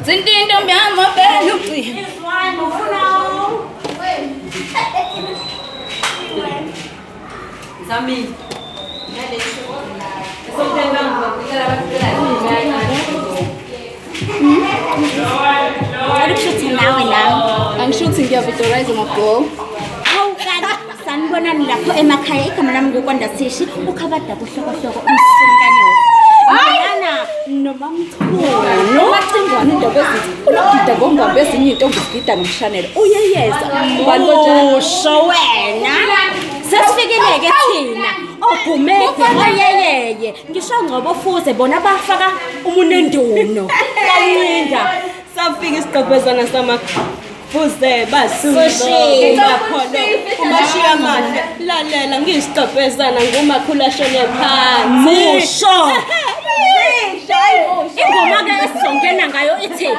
Sinding don't be on my bed, look. Zami. Ano shooting namin lang? Ang shooting ya Victorize mo ko. Kan sanibona lapho emakhaya igama lami ngokwandasishi ukhabada kuhloko umsunga nyo. Ayana noma mthulu noma cingwane indaba ezithi ulogida ngomba ezinye intombi zigida nomshanelo uyeyeza ubani konjalo usho wena sesifikeleke thina ogumeke oyeyeye ngisho ngcobo fuze bona bafaka umunenduno kaninda safika isigqebhezana fuze basuzokho umashiya amandla lalela ngiyisigqebhezana ngumakhulu ashone phansi musho ingoma-ke esizongena ngayo ithi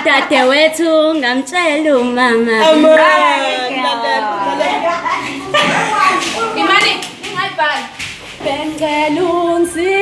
dadewethu ngamtshela umama Imani, ingayibhali. bengelunzi